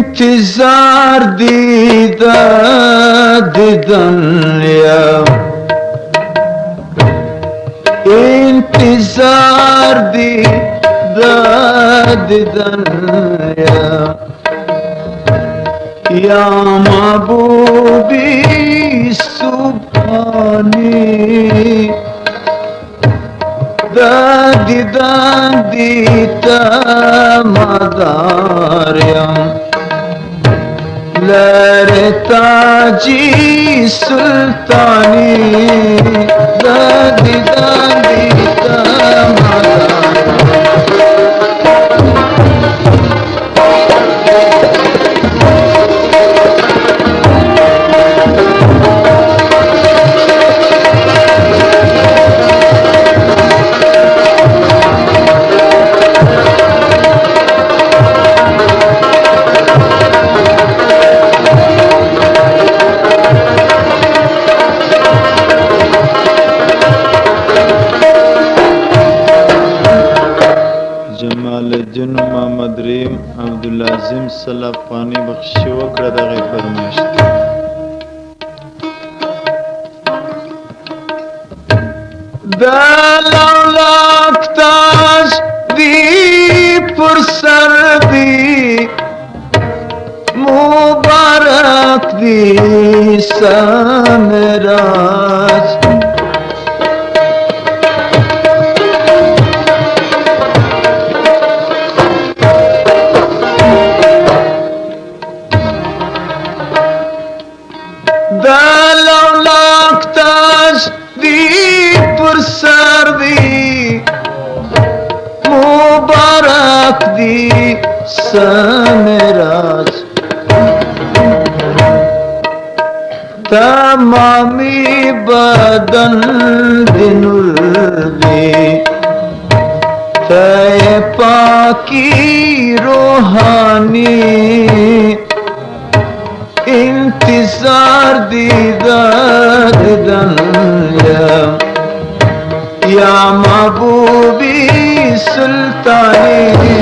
इंतजार दीदन या इंतजार दीदन या महबूबी सुभानी दीता मदारियम लरताजी सुल्तानी दीता जन मोहम्मद रीम अब्दुल आजिम सलाह पानी बख्शी वकड़ा दगे फरमाइश दलौलताश दी पुरसर दी मुबारक दी समराज दलौलताश दी पुरसर दी मुबारक दी समराज तमामी बदन दिनुल दी तय पाकी रूहानी इंतजार दीदन या महबूबी सुल्तानी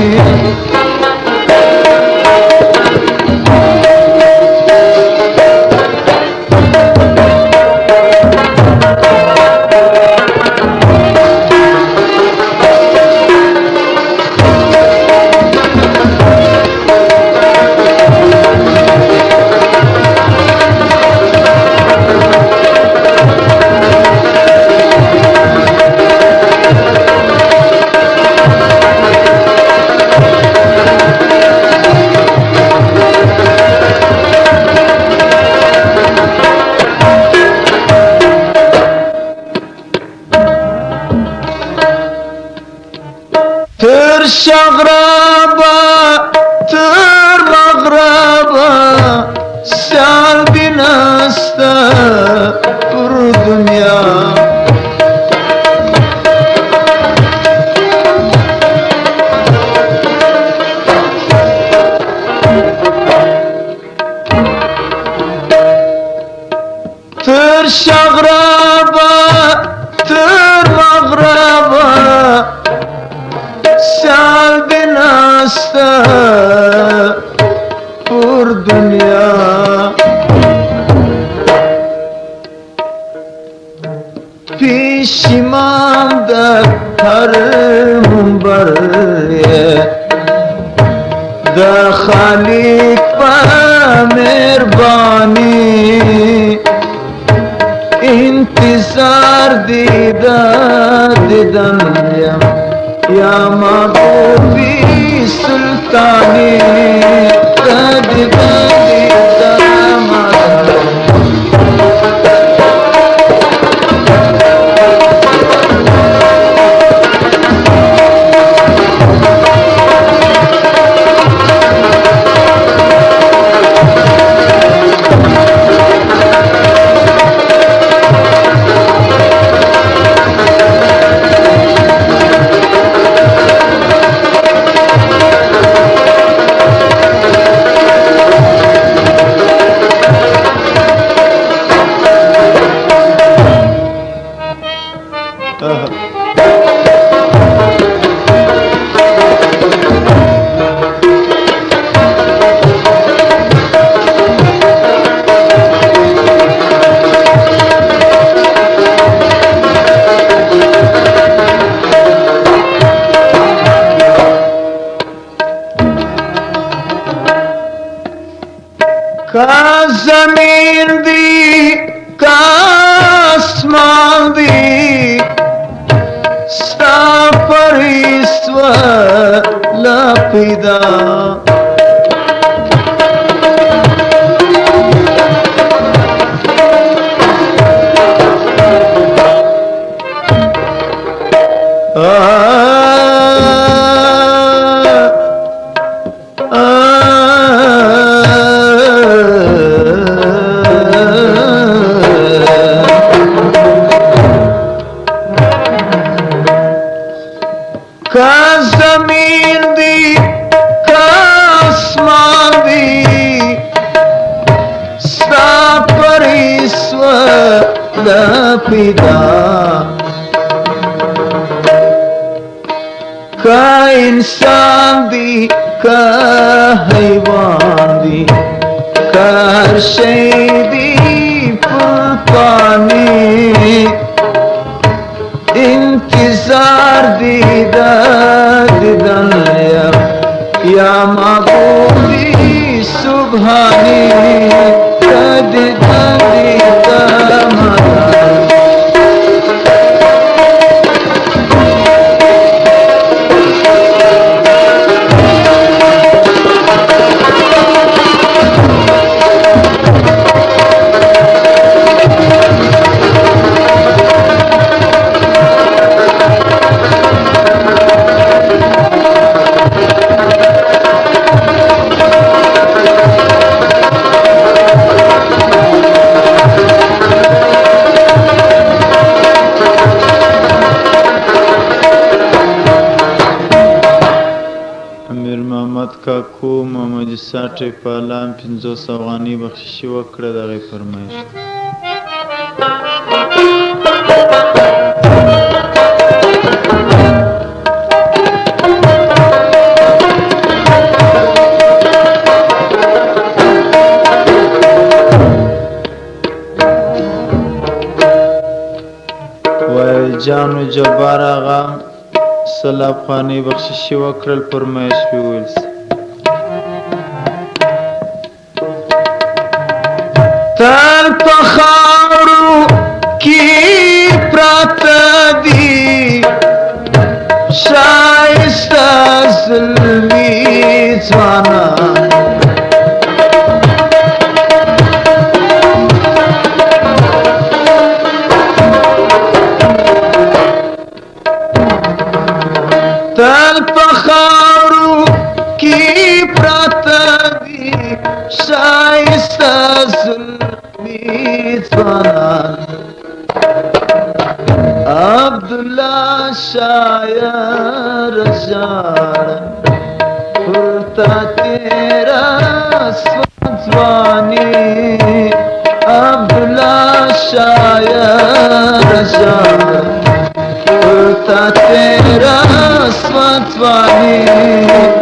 शगराबा तर मगराबा साल बिनास्ता पुर दुनिया तर शगराबा तर मगराबा साल बिनास्ता पुर दुनिया पीशिमाम दर मुंबर द खालिक पर मेहरबानी इंतजार दीदन या महबूबी सुल्तानी पिदा का जमीन दी का आसमान दी सा परमेश्वर पिता का इंसान दी का हैवान दी का शहीदी पानी इंतजार दीदन या महबूबी सुभानी कद काकू محمد ساټ پالان 500 افغاني بخشش وکړه دغه فرمایش وای جانو جبار آغا سلام خانی بخشش وکړل فرمایش ویل تل پخارو کی پراته دی شایسته زلمی ځوانان تل پخارو کی پراته دی شایسته عبدالله شاعر اشعار پرتا تیرا سوانی عبدالله شاعر اشعار پرتا تیرا سوانی